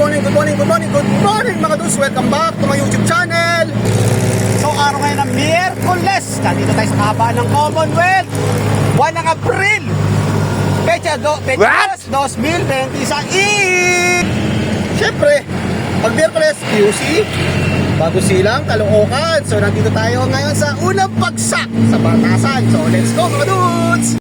morning mga dudes. Welcome back to my YouTube channel. So araw ngayon ng Miyerkules. Nandito tayo sa kahabaan ng Commonwealth. 1 ng April. Pecha 2026. Siyempre, pag Miyerkules, QC, bago silang Caloocan. So nandito tayo ngayon sa unang bagsak sa Batasan. So let's go mga dudes.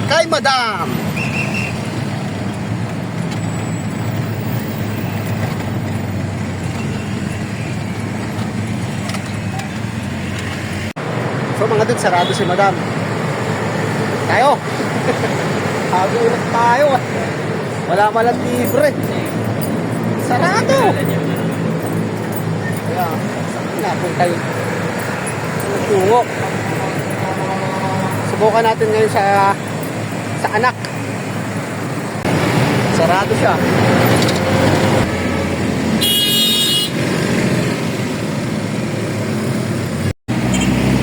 Kay Madam. So mga dudes, sarado si Madam. Tayo. Hagulat tayo. Wala palang libre. Sarado. Kaya, saan po tayo? Tungo. Subukan natin ngayon sa anak. Sarado siya.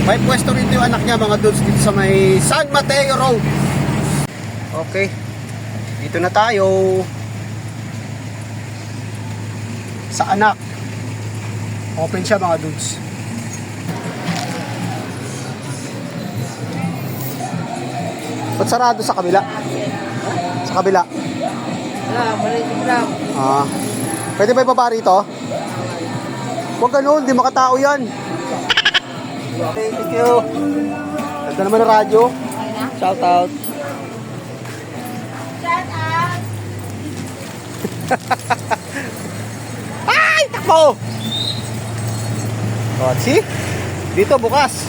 May pwesto rito yung anak niya mga dudes dito sa may San Mateo Road. Okay. Dito na tayo. Sa anak. Open siya mga dudes. Ba't sarado sa kabila? Sa kabila? Pwede ba ibaba rito? Huwag ganun, di makatao yan. Thank you. Ganda naman ang radyo. Shout out. Shout out. Ay, takbo! Oh, see? Dito bukas.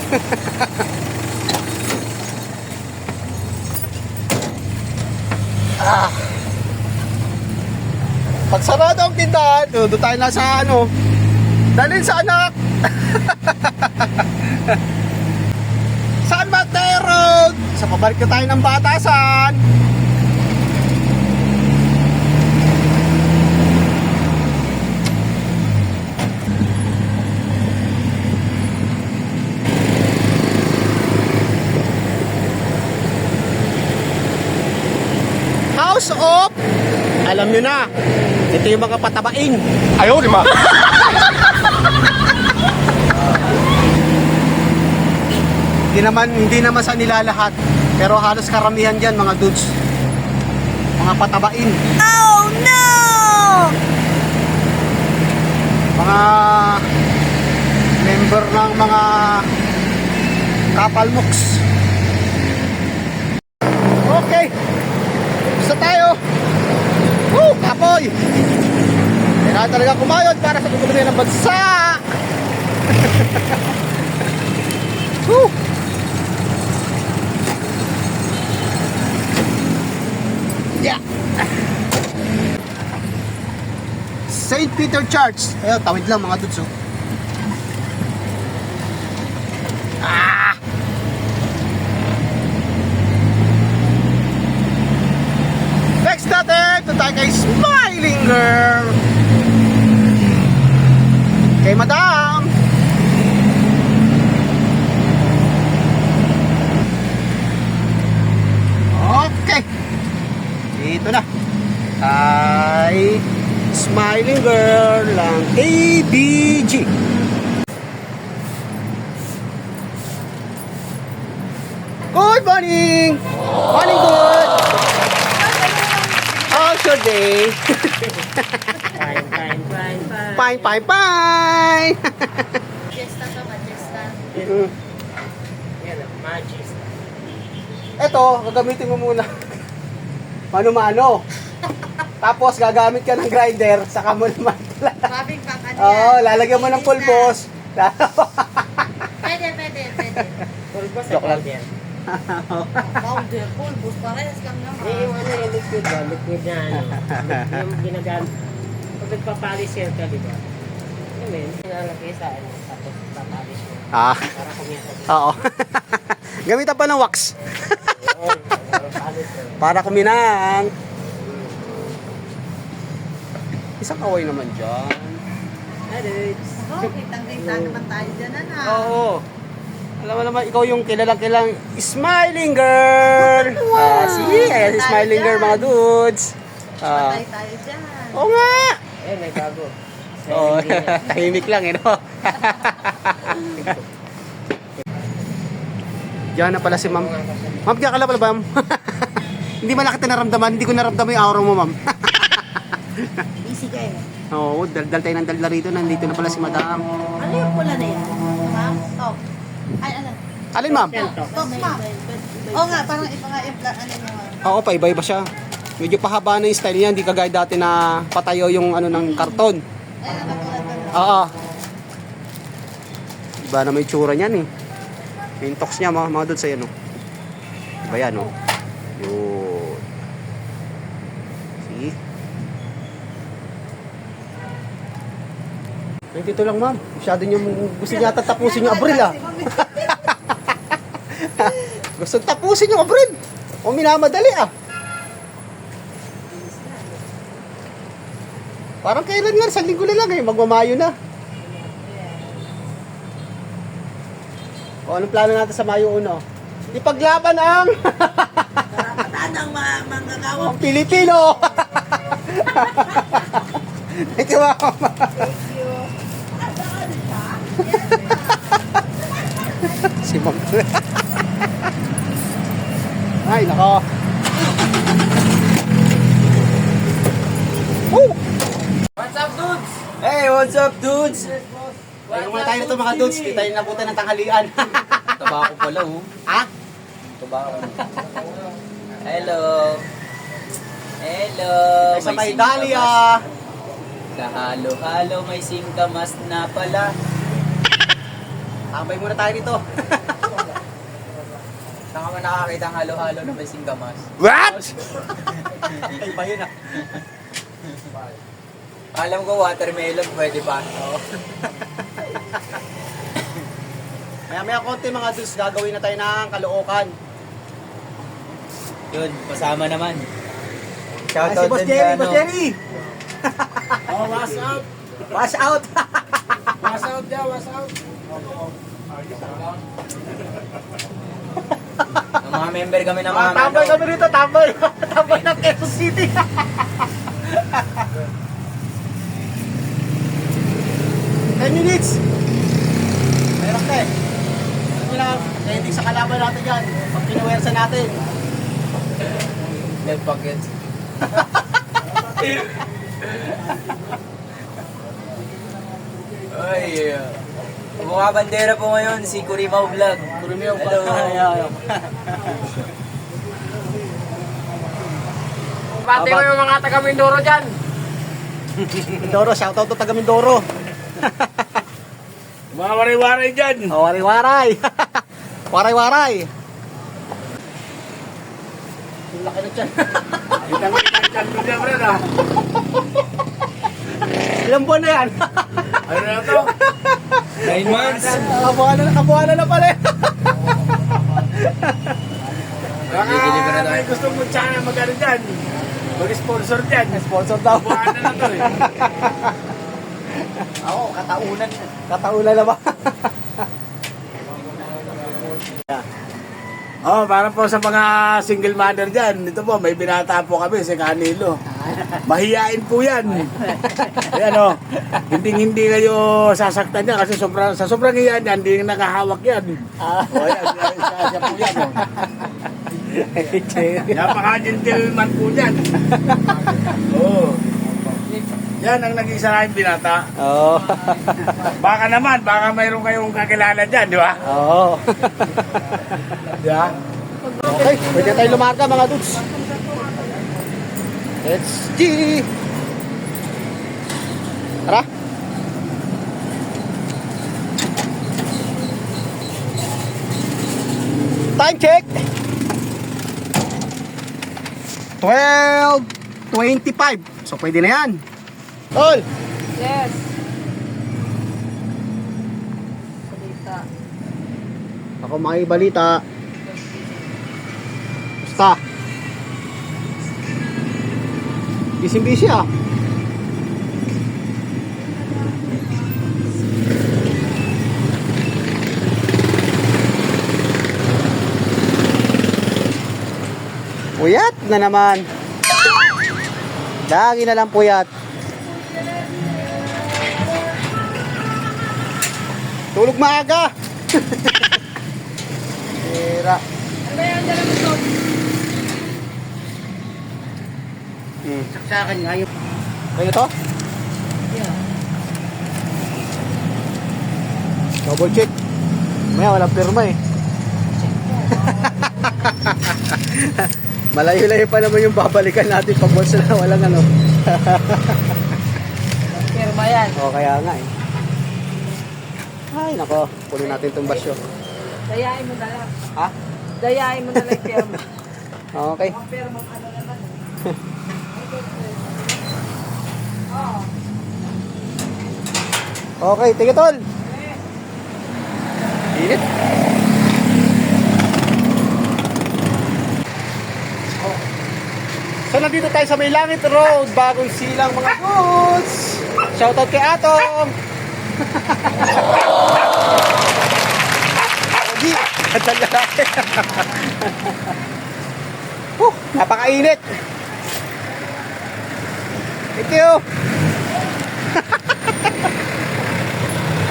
Pag sarado ang tindahan, doon tayo na sa ano, dalhin sa anak. San Mateo Road. Sa pabalik na tayo ng Batasan. House of, alam nyo na, ito yung mga patabain. Ayaw, di ba? Hindi naman sa nila lahat, pero halos karamihan dyan mga dudes, mga patabain. Oh no! Mga member ng mga kapalmoks. Okay, gusto tayo. Woo, kapoy! Kailangan talaga kumayod para sa tutuloy ng bansa. Woo! Yeah. St. Peter Church. Ayun, tawid lang mga dudes. Next natin, ito tayo kay Smiling Girl. Kay Madam. Okay. Dito na. Kay Smiling Girl lang ABG. Good morning! Morning good! How's your day? Fine. Fine. Majesta to, Majesta. Yan, Majesta. Eto, gagamitin mo muna. Mano-mano. Tapos gagamit ka ng grinder, saka mo naman. Mabing pang ano Oo, yan? lalagyan mo ng pulbos. Pwede. Pulbos sa Joke lang. powder. Powder, pulbos, parehas lang naman. Yung liquid ba? Liquid na ano. Yung ginagamit. Pag nagpapalis yan ka, di ba? Ano yun? Nilalagay sa ano. Tapos papalis mo. Para kumiyasa. Oo. Gamitan pa ng wax. Palis mo. Para kuminang. Isang kaway naman dyan. Adudes. Oh, kitang-kita naman tayo dyan, anak. Oo. Alam mo naman, ikaw yung kilalang smiling girl. See? Ayan si smiling girl, mga dudes. Patay tayo dyan. Oo nga. Eh, may bago. Oo, tahimik lang, no? Diyan na pala si ma'am. Ma'am, kaya ka pala ba, ma'am? Hindi man nakita naramdaman, hindi ko naramdaman yung aura mo, ma'am. Easy ka eh. Oo, daldal tayo ng daldal rito, nandito na pala si madam. Ano yung pula na yan? Ma'am? Top. Ay, ano? Alin, ma'am? Top, ma'am. Oo nga, parang iba nga yung plan. Ano yung Oo, paiba-iba siya. Medyo pahaba na yung style niya, hindi kagaya dati na patayo yung ano ng karton. ay, nakatulad ka na. Oo. Iba na may tsura niyan eh. Yung tox niya mga doon sa yan, no? Iba yan, no? Yun. See? Ay, dito lang, ma'am. Masyado niyo gusto niya tapusin yung Abril, ah. Gusto tapusin yung Abril. O minamadali, ah. Parang kailan nga, sa linggo na lang eh, magmamayo na. O anong plano natin sa Mayo 1? Ipaglaban ang Karapatan ng mga manggagawa. ang Pilipino! Thank you, ma'am. Si ma'am. Ay, nako. Woo! What's up, dudes? Hey, what's up, dudes? Ayun muna tayo nito, mga dudes. Kita yung nabutan ng tanghalian. Tabako pala, oh. Ha? Tabako. Hello. Hello. Sa may singkamas. Dahlia. Sa halo-halo, may singkamas na pala. Tambay muna tayo dito. Saan ka ba nakakita ang halo-halo na may singkamas? What? Ay, ba yun ah? Alam ko, watermelon, pwede pa. Maya-maya konti mga dudes, gagawin na tayo ng Caloocan. Yun, pasama naman. Si Shoutout Boss din Jerry, sa ano. Boss Jerry! Oh, what's up? Wash out! What's up dyan? What's up? Ang mga member kami ng mga Tambay kami rito, tambay! Tambay ng Quezon City! 10 minutes! Mayroon na eh. Ano lang, ready sa kalaban natin yan. Pag pinuwersa natin. Left pocket. Ay, mga bandera po ngayon, si Kurimaw Vlog. Kurimaw Hello. Pati ko yung mga taga Mindoro dyan. Mindoro, shoutout to taga Mindoro. Mga waray-waray dyan. Oh, waray-waray! Waray-waray! Ang laki na dyan. Itang-itang ko dyan, Brad, ah. Ilang buwan na yan? Ano na to? 9 months. Kabuhanan na pala eh. Baka may gusto mo sana mag-ano dyan. Mag-sponsor dyan. Sponsor daw. Buwanan na to eh. Ako, kataunan. Kataunan na ba? Oh, para po sa mga single mother dyan. Ito po, may binata po kami si Canelo. Mahiyain po yan. Ayan o. Hindi kayo sasaktan niya kasi sa sobrang hiyan yan, hindi nakahawak yan. O ayan, siya po yan o. Napaka-gentleman po yan. Oo. Yan ang nag-isa namin binata. Oo. Baka naman, baka mayroon kayong kakilala dyan, di ba? Oo. Di ba? Okay, pwede tayo lumarga mga dudes. Let's G! Tara! Time check! 12:25. So pwede na yan. Tol! Yes. Salita. Ako makibalita. Basta. Busy ah. Puyat na naman. Lagi na lang puyat. Tulog maaga. Tira. Ano yan, dala mo to? Saksakan nga yung... Kaya to? Yeah. Double check. Maya walang pirma eh. Malayo-layo pa naman yung babalikan natin pag once na walang ano. Pirma yan. O kaya nga eh. Ay nako, punin natin itong basyo. Dayain mo na lang. Ha? Dayain mo na lang yung pirma. Okay. Ang pirma ano naman. Okay, tige tol. Init. So nandito tayo sa May Langit Road, bagong silang mga goods. Shoutout kay Atong. Hindi, ang lalaki. Napakainit. Thank you.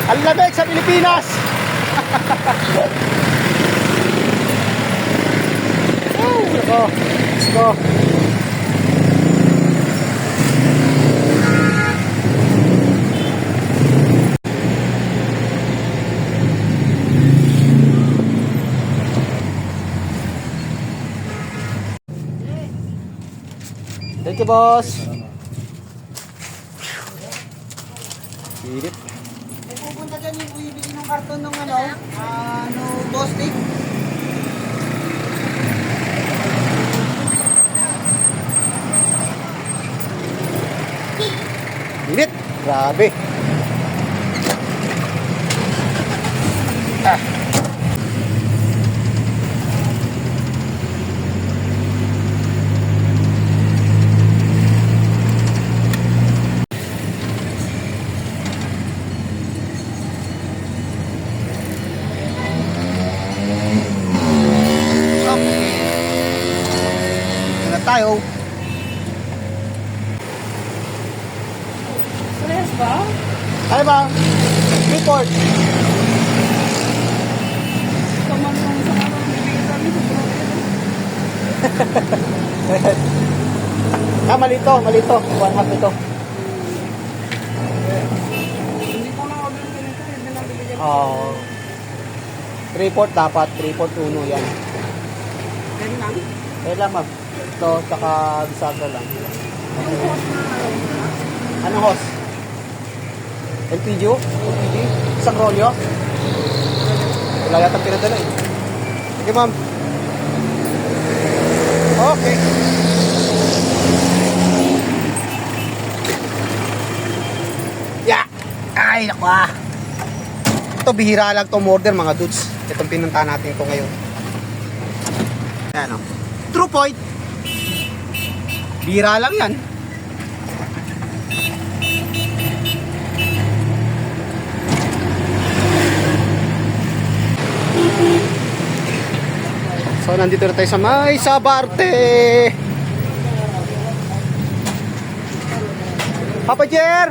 Ang lamig sa Pilipinas. Oh, nako. Let's go. Thank you, boss. Init. May pupunta dyan yung bibili ng karton ng ano, Bostik. Init. Grabe. Ah. Ingat tayo. Parehas ba? Ano ba? Report. Kaman yung sa ano, bibigyan kami sa program. Mali to. 1/2 ito. Hindi ko na order ganito, hindi na bibigyan. Oh. Report dapat. Report 1 yan. Ganun lang. Kaya lang ma'am. Ito, tsaka bisagra lang. Anong host? LPG? LPG? Isang rolyo? Wala yata pinadala eh. Sige ma'am. Okay. Yeah! Ay, naku ah. Ito, bihira lang itong order mga dudes. Itong pinunta natin ito ngayon. Ayan o. True point. Bihira lang yan. So, nandito na tayo sa May Sabarte. Papa Jer!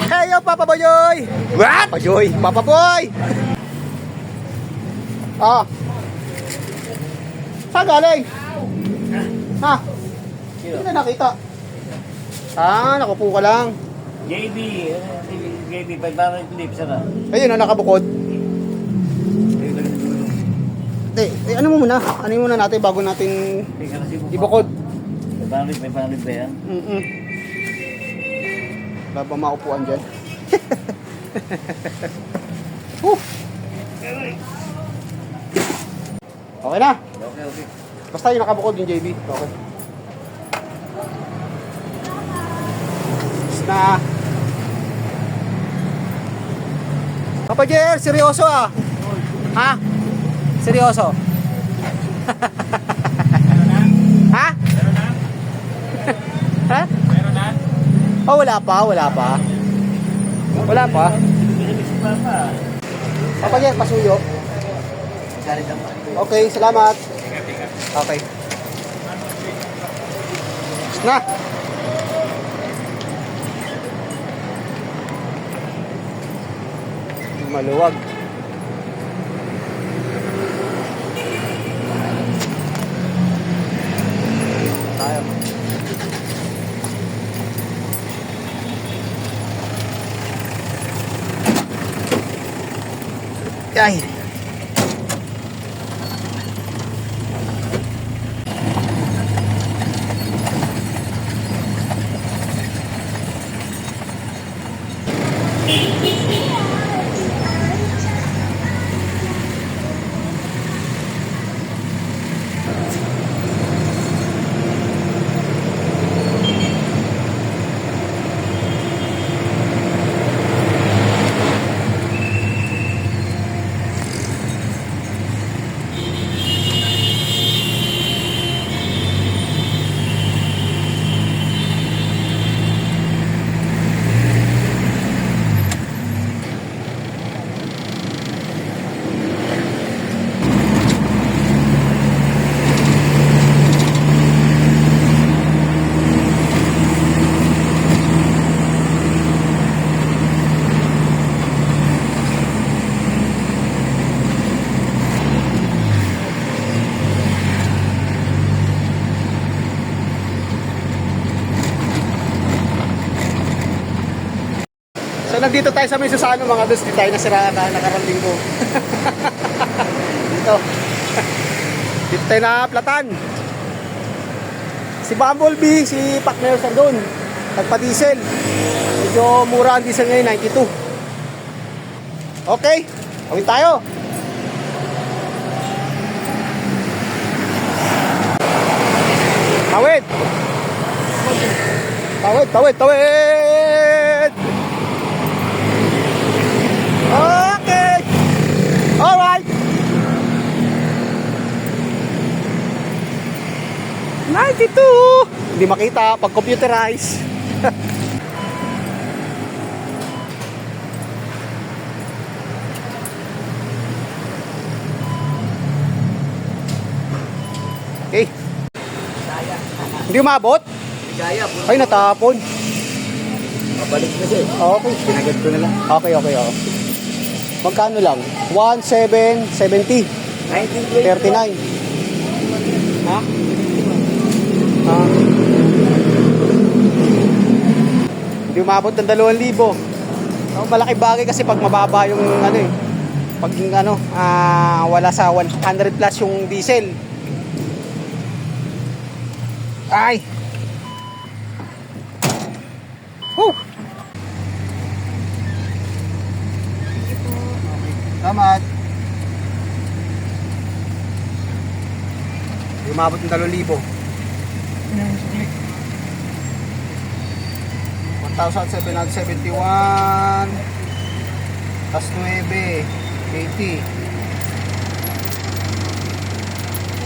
Hey, yo, Papa Boyoy! What? Papa Joy! Papa Boy! Ah. Saan galing? Ha? Hindi na nakita. Ah, nakupo ka lang. JB 500 clips na. Ayun na, nakabukod. Ano mo muna? Ano muna natin bago natin ibukod? 500 ba yan? Wala ba maupuan dyan? Okay na. Okay. Basta yung nakabukod yung JB. Okay. Tapos na. Papa Jer, seryoso ah. Ha? Seryoso. Ha? Ha? Oh, wala pa. Wala pa. Papa Jer, pasuyo. Galit ang Okay, salamat. Okay. Na. Maluwag. Tayo. Ay. So nandito tayo sa may Susano mga dos, di tayo nasira na nakarang linggo. Dito tayo na platan. Si Bumblebee, si Pac Nelson doon. Nagpa-diesel. Medyo mura ang diesel ngayon, 92. Okay, awin tayo. Tawid. Tawid, tawid, tawid. Okay. Alright. 92. Hindi makita pag computerize. Okay. Hindi umabot? Gaya, Ay, natapon. mabalik na siya eh. Okay. Pinagad ko na lang. Okay, okay, okay. Magkano lang? 1,770. 39. Ha? Ah. Hindi umabot ng 2,000. So, malaki bagay kasi pag mababa yung ano eh. Pag ano, wala sa 100 plus yung diesel. Ay! Woo! Salamat. Hindi umabot ng 2,000. 1,771 plus 9, 80.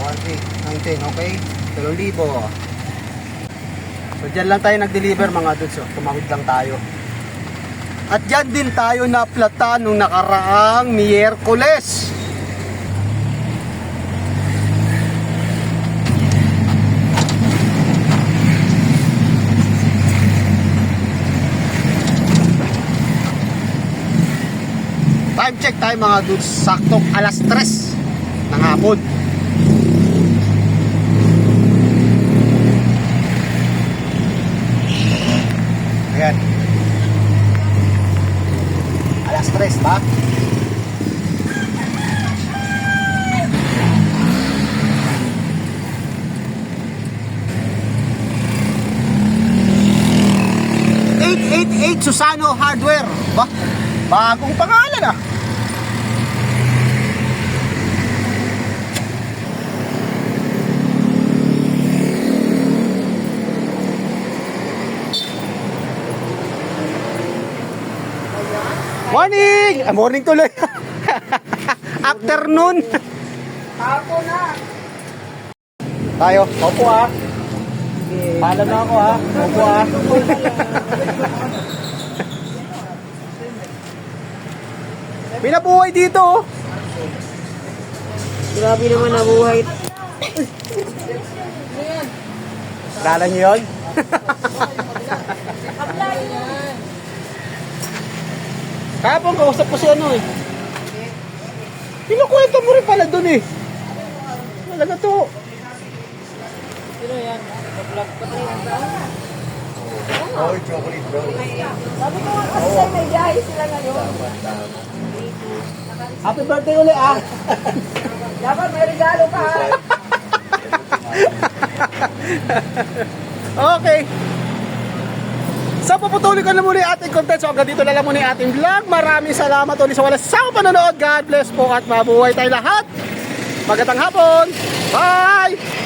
1,819, okay? 2,000. So dyan lang tayo nag-deliver mga dudes. So, tumawid lang tayo. At dyan din tayo naplatan nung nakaraang Miyerkules. Time check tayo mga dudes. Saktong alas 3 ng hapon. Ayan. Alas 3 ba? Susano Hardware. Ba? Bagong pangalan ah. Morning! Morning tuloy. Afternoon. Ako na. Tayo. Opo ah. Paalam na ako ah. Opo ah. May nabuhay dito oh. Grabe naman ang buhay. Kala niyo yun? Kapon, kausap ko si ano eh. Pinukwento mo rin pala dun eh. Talaga to. Sino yan? Nag-vlog pa rin. Oh, chocolate bro. Sabi ko nga kasi may biyahe sila ngayon. Happy birthday ulit ah. Dapat may regalo ka. Okay. So puputuloy ko na muna yung ating content. So hanggang dito na lang muna yung ating vlog. Maraming salamat ulit sa walang sawang panonood. God bless po at mabuhay tayo lahat. Magandang hapon. Bye!